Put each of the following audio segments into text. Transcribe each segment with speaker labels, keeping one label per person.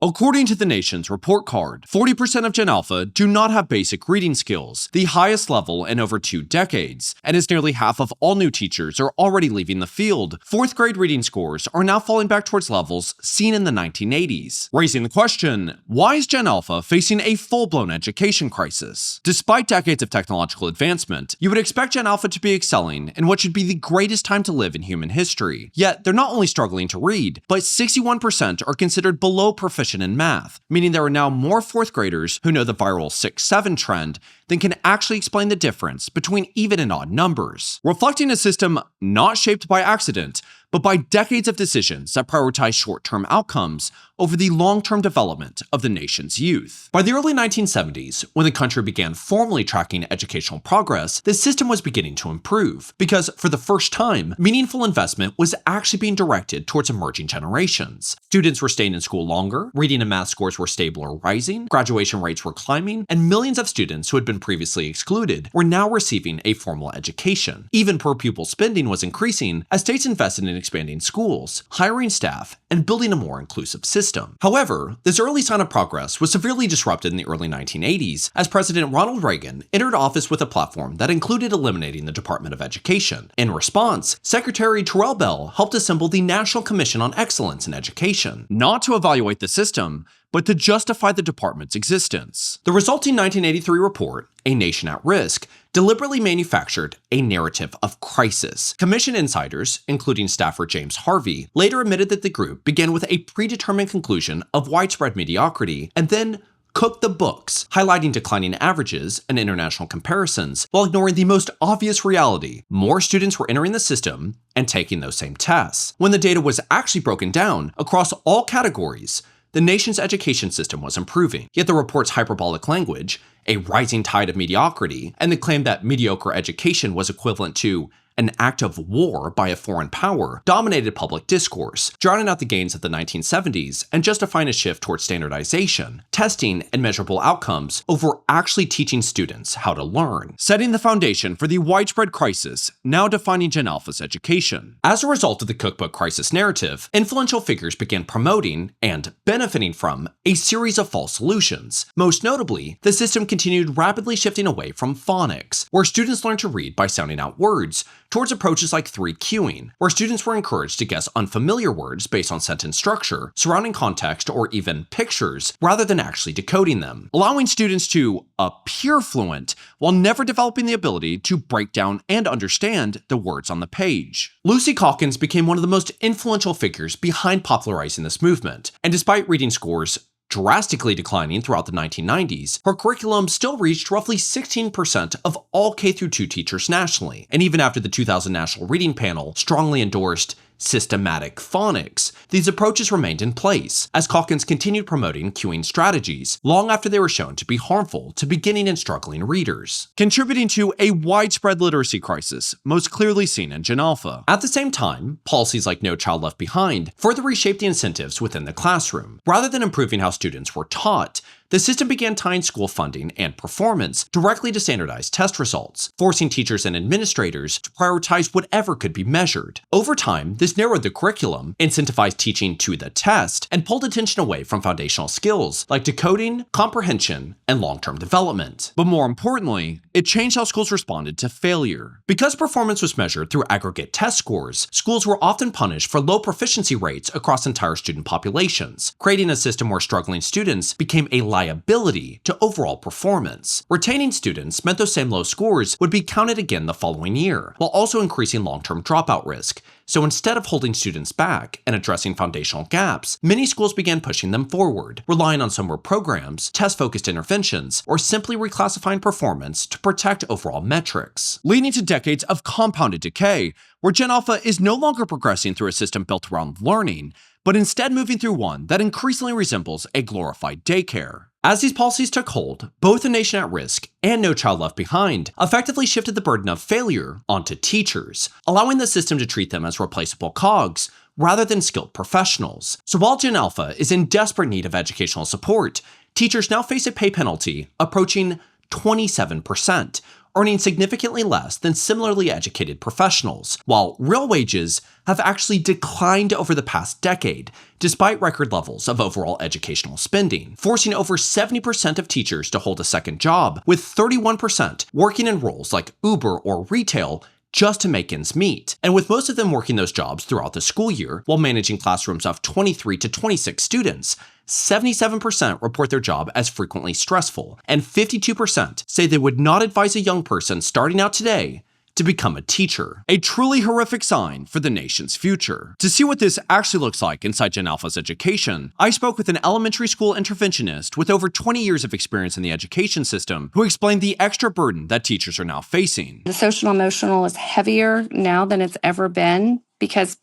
Speaker 1: According to the nation's report card, 40% of Gen Alpha do not have basic reading skills, the highest level in over 2 decades, and as nearly half of all new teachers are already leaving the field, 4th grade reading scores are now falling back towards levels seen in the 1980s, raising the question, why is Gen Alpha facing a full-blown education crisis? Despite decades of technological advancement, you would expect Gen Alpha to be excelling in what should be the greatest time to live in human history, yet they're not only struggling to read, but 61% are considered below proficient in math, meaning there are now more 4th graders who know the viral 6-7 trend than can actually explain the difference between even and odd numbers, reflecting a system not shaped by accident, but by decades of decisions that prioritize short-term outcomes over the long-term development of the nation's youth. By the early 1970s, when the country began formally tracking educational progress, the system was beginning to improve, because for the first time, meaningful investment was actually being directed towards emerging generations. Students were staying in school longer, reading and math scores were stable or rising, graduation rates were climbing, and millions of students who had been previously excluded were now receiving a formal education. Even per-pupil spending was increasing as states invested in expanding schools, hiring staff, and building a more inclusive system. However, this early sign of progress was severely disrupted in the early 1980s as President Ronald Reagan entered office with a platform that included eliminating the Department of Education. In response, Secretary Terrell Bell helped assemble the National Commission on Excellence in Education, not to evaluate the system, but to justify the department's existence. The resulting 1983 report, A Nation at Risk, deliberately manufactured a narrative of crisis. Commission insiders, including staffer James Harvey, later admitted that the group began with a predetermined conclusion of widespread mediocrity and then cooked the books, highlighting declining averages and international comparisons, while ignoring the most obvious reality: more students were entering the system and taking those same tests. When the data was actually broken down across all categories, the nation's education system was improving. Yet the report's hyperbolic language, a rising tide of mediocrity, and the claim that mediocre education was equivalent to an act of war by a foreign power, dominated public discourse, drowning out the gains of the 1970s and justifying a shift towards standardization, testing, and measurable outcomes over actually teaching students how to learn, setting the foundation for the widespread crisis now defining Gen Alpha's education. As a result of the cookbook crisis narrative, influential figures began promoting and benefiting from a series of false solutions. Most notably, the system continued rapidly shifting away from phonics, where students learned to read by sounding out words, towards approaches like 3-cueing, where students were encouraged to guess unfamiliar words based on sentence structure, surrounding context, or even pictures, rather than actually decoding them, allowing students to appear fluent while never developing the ability to break down and understand the words on the page. Lucy Calkins became one of the most influential figures behind popularizing this movement, and despite reading scores drastically declining throughout the 1990s, her curriculum still reached roughly 16% of all K-2 teachers nationally, and even after the 2000 National Reading Panel strongly endorsed systematic phonics, these approaches remained in place, as Calkins continued promoting cueing strategies long after they were shown to be harmful to beginning and struggling readers, contributing to a widespread literacy crisis, most clearly seen in Gen Alpha. At the same time, policies like No Child Left Behind further reshaped the incentives within the classroom. Rather than improving how students were taught, the system began tying school funding and performance directly to standardized test results, forcing teachers and administrators to prioritize whatever could be measured. Over time, this narrowed the curriculum, incentivized teaching to the test, and pulled attention away from foundational skills like decoding, comprehension, and long-term development. But more importantly, it changed how schools responded to failure. Because performance was measured through aggregate test scores, schools were often punished for low proficiency rates across entire student populations, creating a system where struggling students became a liability to overall performance. Retaining students meant those same low scores would be counted again the following year, while also increasing long-term dropout risk. So instead of holding students back and addressing foundational gaps, many schools began pushing them forward, relying on summer programs, test-focused interventions, or simply reclassifying performance to protect overall metrics, leading to decades of compounded decay, where Gen Alpha is no longer progressing through a system built around learning, but instead moving through one that increasingly resembles a glorified daycare. As these policies took hold, both A Nation at Risk and No Child Left Behind effectively shifted the burden of failure onto teachers, allowing the system to treat them as replaceable cogs rather than skilled professionals. So while Gen Alpha is in desperate need of educational support, teachers now face a pay penalty approaching 27%, earning significantly less than similarly educated professionals, while real wages have actually declined over the past decade, despite record levels of overall educational spending, forcing over 70% of teachers to hold a second job, with 31% working in roles like Uber or retail just to make ends meet, and with most of them working those jobs throughout the school year while managing classrooms of 23 to 26 students. 77% report their job as frequently stressful, and 52% say they would not advise a young person starting out today to become a teacher. A truly horrific sign for the nation's future. To see what this actually looks like inside Gen Alpha's education, I spoke with an elementary school interventionist with over 20 years of experience in the education system who explained the extra burden that teachers are now facing.
Speaker 2: The social emotional is heavier now than it's ever been because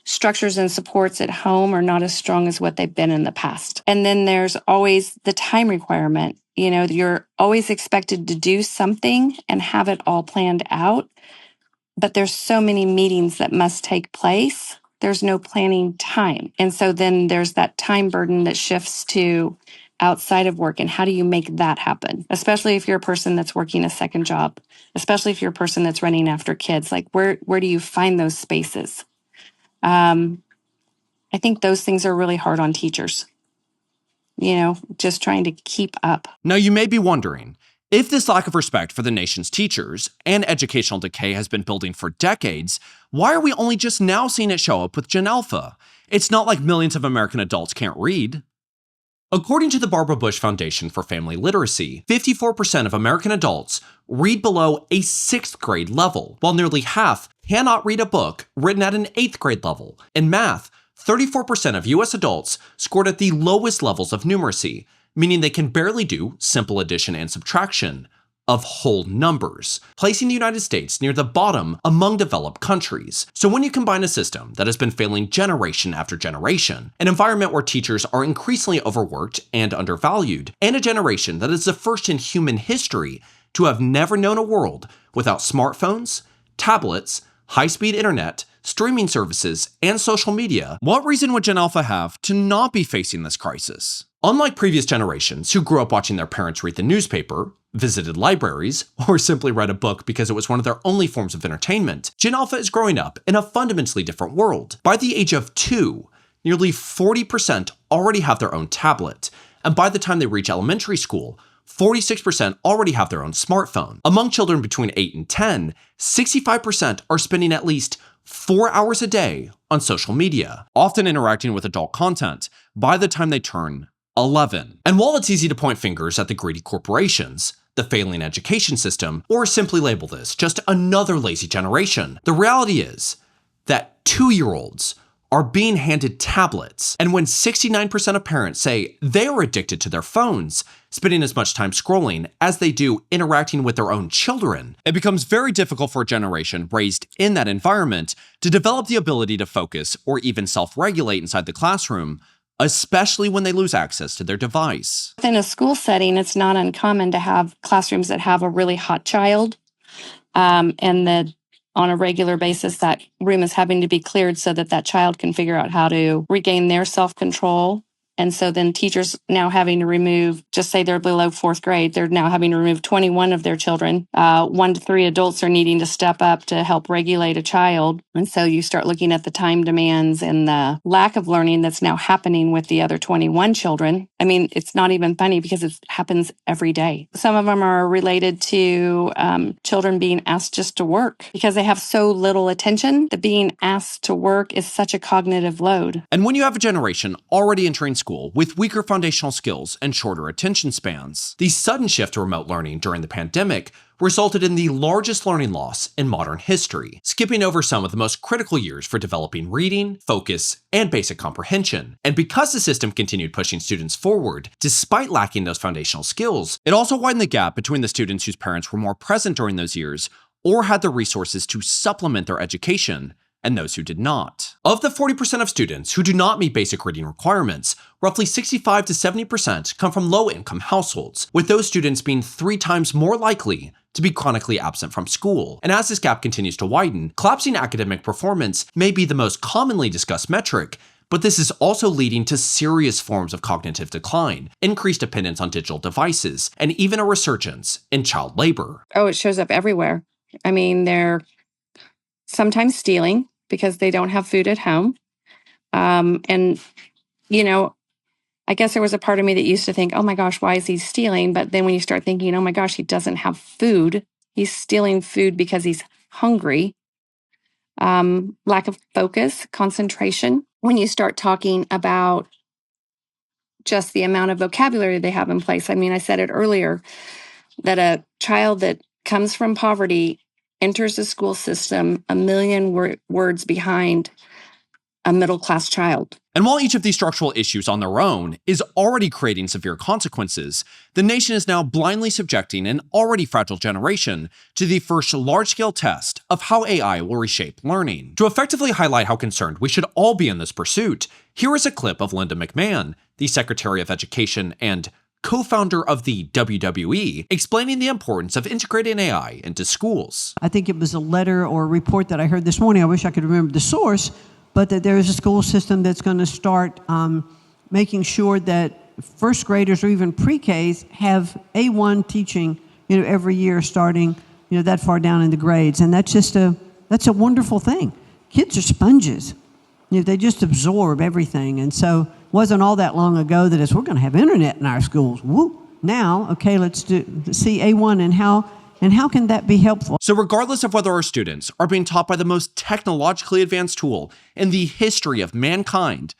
Speaker 2: structures and supports at home are not as strong as what they've been in the past. And then there's always the time requirement. You know, you're always expected to do something and have it all planned out. But there's so many meetings that must take place. There's no planning time. And so then there's that time burden that shifts to outside of work. And how do you make that happen? Especially if you're a person that's working a second job, especially if you're a person that's running after kids. Like where do you find those spaces? I think those things are really hard on teachers, you know, just trying to keep up.
Speaker 1: Now, you may be wondering, if this lack of respect for the nation's teachers and educational decay has been building for decades, why are we only just now seeing it show up with Gen Alpha? It's not like millions of American adults can't read. According to the Barbara Bush Foundation for Family Literacy, 54% of American adults read below a 6th grade level, while nearly half cannot read a book written at an 8th grade level. In math, 34% of US adults scored at the lowest levels of numeracy, meaning they can barely do simple addition and subtraction of whole numbers, placing the United States near the bottom among developed countries. So when you combine a system that has been failing generation after generation, an environment where teachers are increasingly overworked and undervalued, and a generation that is the first in human history to have never known a world without smartphones, tablets, high-speed internet, streaming services, and social media, what reason would Gen Alpha have to not be facing this crisis? Unlike previous generations who grew up watching their parents read the newspaper, visited libraries, or simply read a book because it was one of their only forms of entertainment, Gen Alpha is growing up in a fundamentally different world. By the age of 2, nearly 40% already have their own tablet, and by the time they reach elementary school, 46% already have their own smartphone. Among children between 8 and 10, 65% are spending at least 4 hours a day on social media, often interacting with adult content by the time they turn 11. And while it's easy to point fingers at the greedy corporations, the failing education system, or simply label this just another lazy generation, the reality is that 2-year-olds are being handed tablets. And when 69% of parents say they are addicted to their phones, spending as much time scrolling as they do interacting with their own children, it becomes very difficult for a generation raised in that environment to develop the ability to focus or even self-regulate inside the classroom, especially when they lose access to their device.
Speaker 2: In a school setting, it's not uncommon to have classrooms that have a really hot child, and that on a regular basis, that room is having to be cleared so that that child can figure out how to regain their self-control. And so then teachers now having to remove, just say they're below 4th grade, they're now having to remove 21 of their children. 1 to 3 adults are needing to step up to help regulate a child. And so you start looking at the time demands and the lack of learning that's now happening with the other 21 children. I mean, it's not even funny because it happens every day. Some of them are related to children being asked just to work because they have so little attention that being asked to work is such a cognitive load.
Speaker 1: And when you have a generation already entering school with weaker foundational skills and shorter attention spans, the sudden shift to remote learning during the pandemic resulted in the largest learning loss in modern history, skipping over some of the most critical years for developing reading, focus, and basic comprehension. And because the system continued pushing students forward, despite lacking those foundational skills, it also widened the gap between the students whose parents were more present during those years or had the resources to supplement their education and those who did not. Of the 40% of students who do not meet basic reading requirements, roughly 65 to 70% come from low-income households, with those students being 3 times more likely to be chronically absent from school. And as this gap continues to widen, collapsing academic performance may be the most commonly discussed metric, But this is also leading to serious forms of cognitive decline, increased dependence on digital devices, and even a resurgence in child labor.
Speaker 2: Oh, it shows up everywhere. I mean, they're sometimes stealing because they don't have food at home. And, you know, I guess there was a part of me that used to think, oh my gosh, why is he stealing? But then when you start thinking, oh my gosh, he doesn't have food, he's stealing food because he's hungry. Lack of focus, concentration. When you start talking about just the amount of vocabulary they have in place. I mean, I said it earlier that a child that comes from poverty enters the school system a million words behind a middle-class child.
Speaker 1: And while each of these structural issues on their own is already creating severe consequences, the nation is now blindly subjecting an already fragile generation to the first large-scale test of how AI will reshape learning. To effectively highlight how concerned we should all be in this pursuit, here is a clip of Linda McMahon, the Secretary of Education and co-founder of the WWE, explaining the importance of integrating AI into schools.
Speaker 3: I think it was a letter or a report that I heard this morning. I wish I could remember the source, but that there is a school system that's going to start making sure that first graders or even pre-Ks have A1 teaching, every year starting, that far down in the grades. And that's a wonderful thing. Kids are sponges. They just absorb everything. And so it wasn't all that long ago that we're going to have internet in our schools. Woo! Now, okay, let's see A1 and how can that be helpful?
Speaker 1: So regardless of whether our students are being taught by the most technologically advanced tool in the history of mankind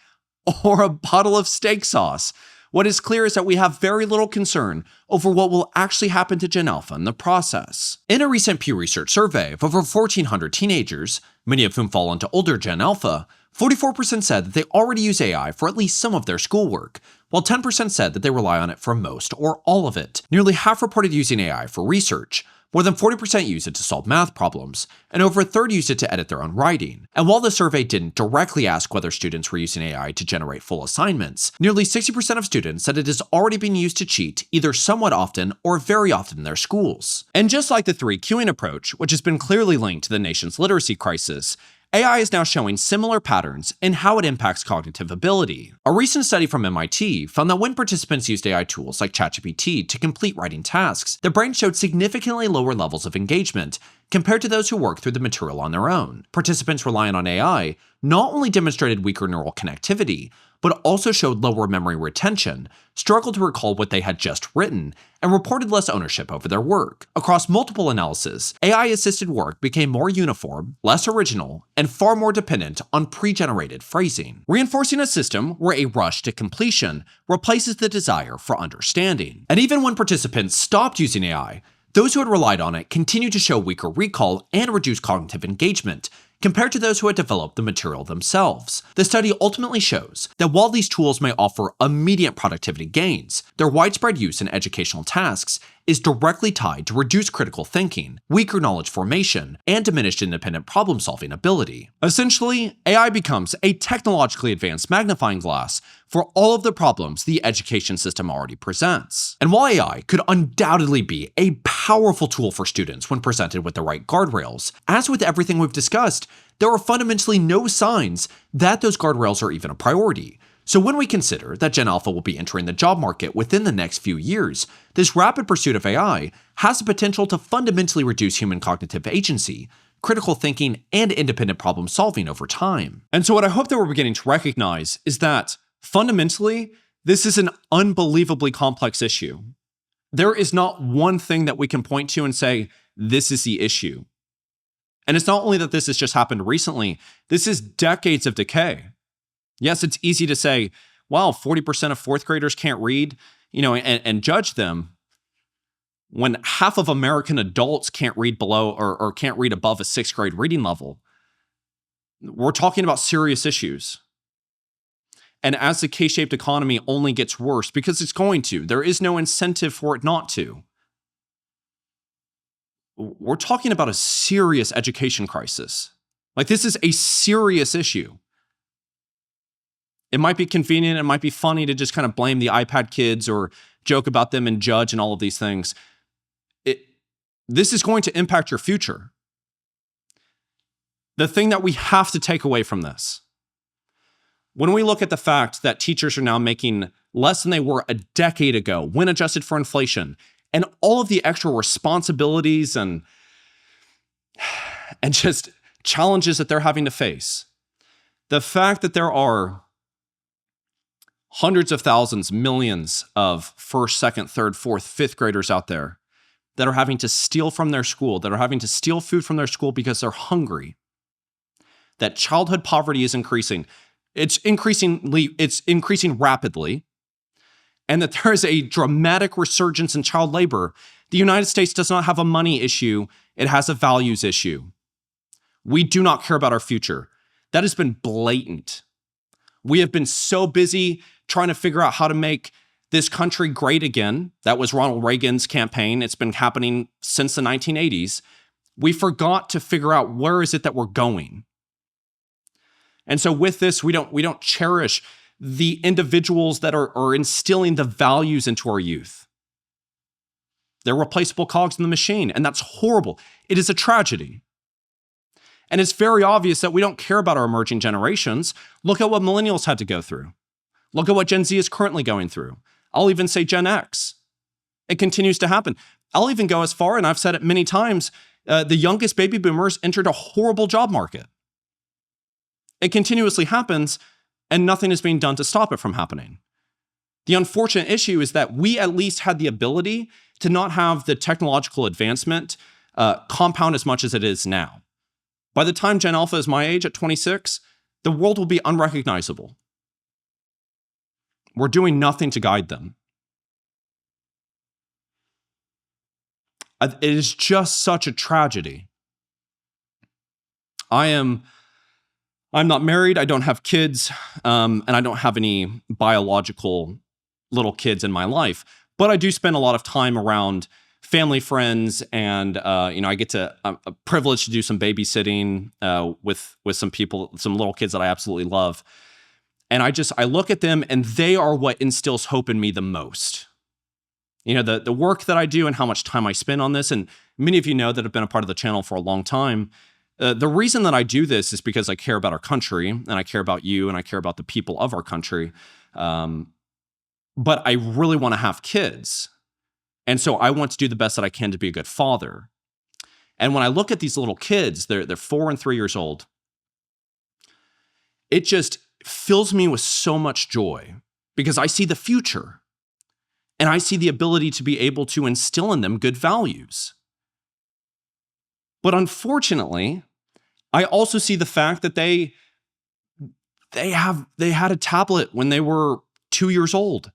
Speaker 1: or a bottle of steak sauce, what is clear is that we have very little concern over what will actually happen to Gen Alpha in the process. In a recent Pew Research survey of over 1,400 teenagers, many of whom fall into older Gen Alpha, 44% said that they already use AI for at least some of their schoolwork, while 10% said that they rely on it for most or all of it. Nearly half reported using AI for research. More than 40% use it to solve math problems, and over a third use it to edit their own writing. And while the survey didn't directly ask whether students were using AI to generate full assignments, nearly 60% of students said it is already being used to cheat either somewhat often or very often in their schools. And just like the 3 queuing approach, which has been clearly linked to the nation's literacy crisis, AI is now showing similar patterns in how it impacts cognitive ability. A recent study from MIT found that when participants used AI tools like ChatGPT to complete writing tasks, their brains showed significantly lower levels of engagement compared to those who worked through the material on their own. Participants relying on AI not only demonstrated weaker neural connectivity, but also showed lower memory retention, struggled to recall what they had just written, and reported less ownership over their work. Across multiple analyses, AI-assisted work became more uniform, less original, and far more dependent on pre-generated phrasing, reinforcing a system where a rush to completion replaces the desire for understanding. And even when participants stopped using AI, those who had relied on it continued to show weaker recall and reduced cognitive engagement, compared to those who had developed the material themselves. The study ultimately shows that while these tools may offer immediate productivity gains, their widespread use in educational tasks is directly tied to reduced critical thinking, weaker knowledge formation, and diminished independent problem-solving ability. Essentially, AI becomes a technologically advanced magnifying glass for all of the problems the education system already presents. And while AI could undoubtedly be a powerful tool for students when presented with the right guardrails, as with everything we've discussed, there are fundamentally no signs that those guardrails are even a priority. So when we consider that Gen Alpha will be entering the job market within the next few years, this rapid pursuit of AI has the potential to fundamentally reduce human cognitive agency, critical thinking, and independent problem solving over time. And so what I hope that we're beginning to recognize is that fundamentally, this is an unbelievably complex issue. There is not one thing that we can point to and say, this is the issue. And it's not only that this has just happened recently, this is decades of decay. Yes, it's easy to say, wow, 40% of fourth graders can't read, and judge them when half of American adults can't read below or can't read above a 6th grade reading level. We're talking about serious issues. And as the K-shaped economy only gets worse, because it's going to, there is no incentive for it not to. We're talking about a serious education crisis. Like, this is a serious issue. It might be convenient, it might be funny to just kind of blame the iPad kids or joke about them and judge and all of these things. This is going to impact your future. The thing that we have to take away from this When we look at the fact that teachers are now making less than they were a decade ago when adjusted for inflation, and all of the extra responsibilities and just challenges that they're having to face, the fact that there are hundreds of thousands, millions of first, second, third, fourth, fifth graders out there that are having to steal from their school, that are having to steal food from their school because they're hungry, that childhood poverty is increasing. It's increasing rapidly, and that there is a dramatic resurgence in child labor. The United States does not have a money issue, it has a values issue. We do not care about our future. That has been blatant. We have been so busy trying to figure out how to make this country great again. That was Ronald Reagan's campaign. It's been happening since the 1980s. We forgot to figure out where is it that we're going. And so with this, we don't cherish the individuals that are instilling the values into our youth. They're replaceable cogs in the machine, and that's horrible. It is a tragedy. And it's very obvious that we don't care about our emerging generations. Look at what millennials had to go through. Look at what Gen Z is currently going through. I'll even say Gen X. It continues to happen. I'll even go as far, and I've said it many times, the youngest baby boomers entered a horrible job market. It continuously happens, and nothing is being done to stop it from happening. The unfortunate issue is that we at least had the ability to not have the technological advancement compound as much as it is now. By the time Gen Alpha is my age at 26, the world will be unrecognizable. We're doing nothing to guide them. It is just such a tragedy. I'm not married, I don't have kids, and I don't have any biological little kids in my life, but I do spend a lot of time around family, friends, and I'm privileged to do some babysitting with some people, some little kids that I absolutely love. And I look at them, and they are what instills hope in me the most. You know, the work that I do and how much time I spend on this, and many of you know that have been a part of the channel for a long time. The reason that I do this is because I care about our country, and I care about you, and I care about the people of our country. But I really want to have kids. And so I want to do the best that I can to be a good father. And when I look at these little kids, they're 4 and 3 years old, it just fills me with so much joy because I see the future. And I see the ability to be able to instill in them good values. But unfortunately, I also see the fact that they had a tablet when they were 2 years old.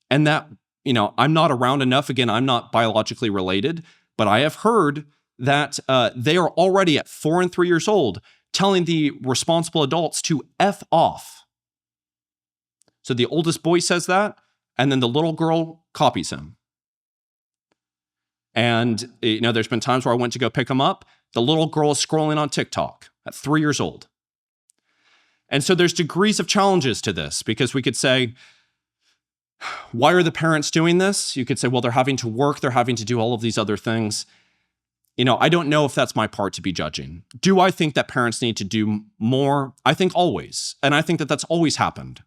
Speaker 1: And that, I'm not around enough. Again, I'm not biologically related, but I have heard that they are already at 4 and 3 years old telling the responsible adults to F off. So the oldest boy says that, and then the little girl copies him. And, there's been times where I went to go pick him up. The little girl is scrolling on TikTok at 3 years old. And so there's degrees of challenges to this because we could say, why are the parents doing this? You could say, well, they're having to work. They're having to do all of these other things. I don't know if that's my part to be judging. Do I think that parents need to do more? I think always. And I think that that's always happened.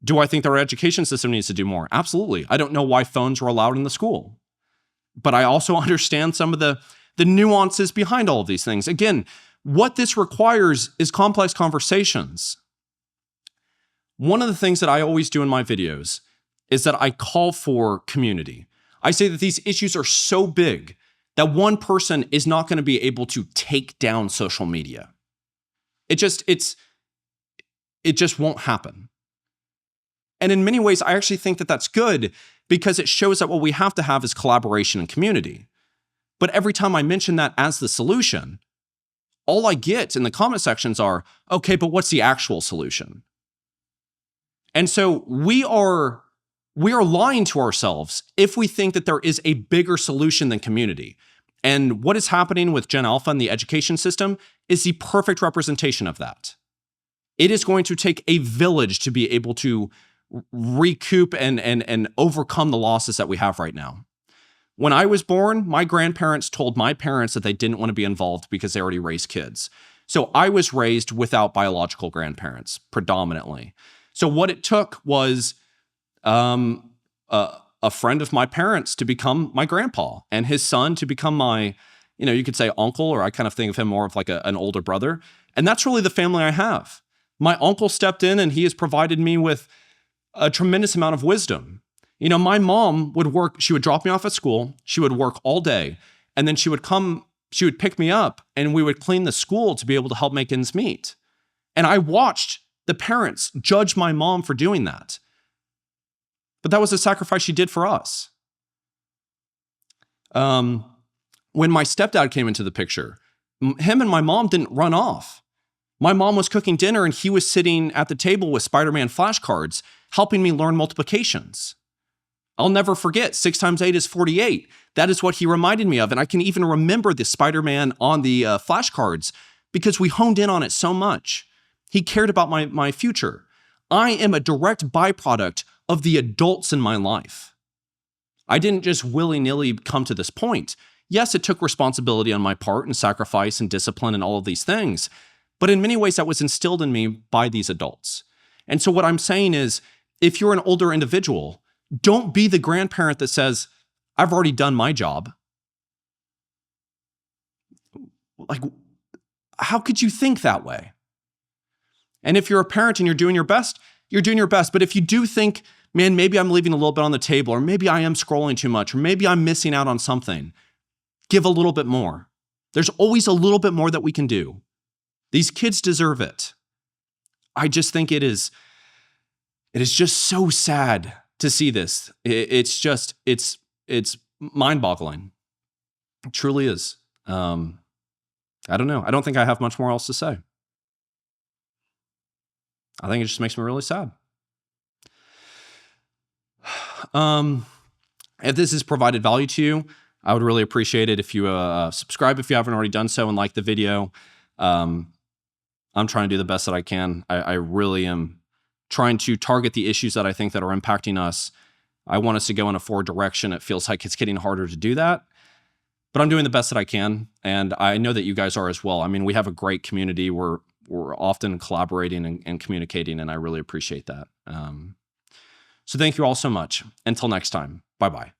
Speaker 1: Do I think that our education system needs to do more? Absolutely. I don't know why phones were allowed in the school. But I also understand some of the nuances behind all of these things. Again, what this requires is complex conversations. One of the things that I always do in my videos is that I call for community. I say that these issues are so big that one person is not going to be able to take down social media. It just won't happen. And in many ways, I actually think that that's good because it shows that what we have to have is collaboration and community. But every time I mention that as the solution, all I get in the comment sections are, okay, but what's the actual solution? And so we are lying to ourselves if we think that there is a bigger solution than community. And what is happening with Gen Alpha and the education system is the perfect representation of that. It is going to take a village to be able to recoup and overcome the losses that we have right now. When I was born, my grandparents told my parents that they didn't want to be involved because they already raised kids. So I was raised without biological grandparents, predominantly. So what it took was a friend of my parents to become my grandpa, and his son to become my, you could say uncle, or I kind of think of him more of like an older brother. And that's really the family I have. My uncle stepped in and he has provided me with a tremendous amount of wisdom. My mom would work, she would drop me off at school, she would work all day, and then she would pick me up and we would clean the school to be able to help make ends meet. And I watched the parents judge my mom for doing that. But that was a sacrifice she did for us. When my stepdad came into the picture, him and my mom didn't run off. My mom was cooking dinner and he was sitting at the table with Spider-Man flashcards, helping me learn multiplications. I'll never forget, 6 times 8 is 48. That is what he reminded me of. And I can even remember the Spider-Man on the flashcards because we honed in on it so much. He cared about my future. I am a direct byproduct of the adults in my life. I didn't just willy-nilly come to this point. Yes, it took responsibility on my part and sacrifice and discipline and all of these things. But in many ways, that was instilled in me by these adults. And so what I'm saying is, if you're an older individual, don't be the grandparent that says, I've already done my job. Like, how could you think that way? And if you're a parent and you're doing your best, you're doing your best. But if you do think, man, maybe I'm leaving a little bit on the table, or maybe I am scrolling too much, or maybe I'm missing out on something, give a little bit more. There's always a little bit more that we can do. These kids deserve it. I just think it is just so sad to see this. It's mind-boggling. It truly is. I don't know. I don't think I have much more else to say. I think it just makes me really sad. If this has provided value to you, I would really appreciate it if you subscribe if you haven't already done so and like the video. I'm trying to do the best that I can. I really am trying to target the issues that I think that are impacting us. I want us to go in a forward direction. It feels like it's getting harder to do that, but I'm doing the best that I can. And I know that you guys are as well. I mean, we have a great community. We're often collaborating and communicating, and I really appreciate that. So thank you all so much. Until next time, bye-bye.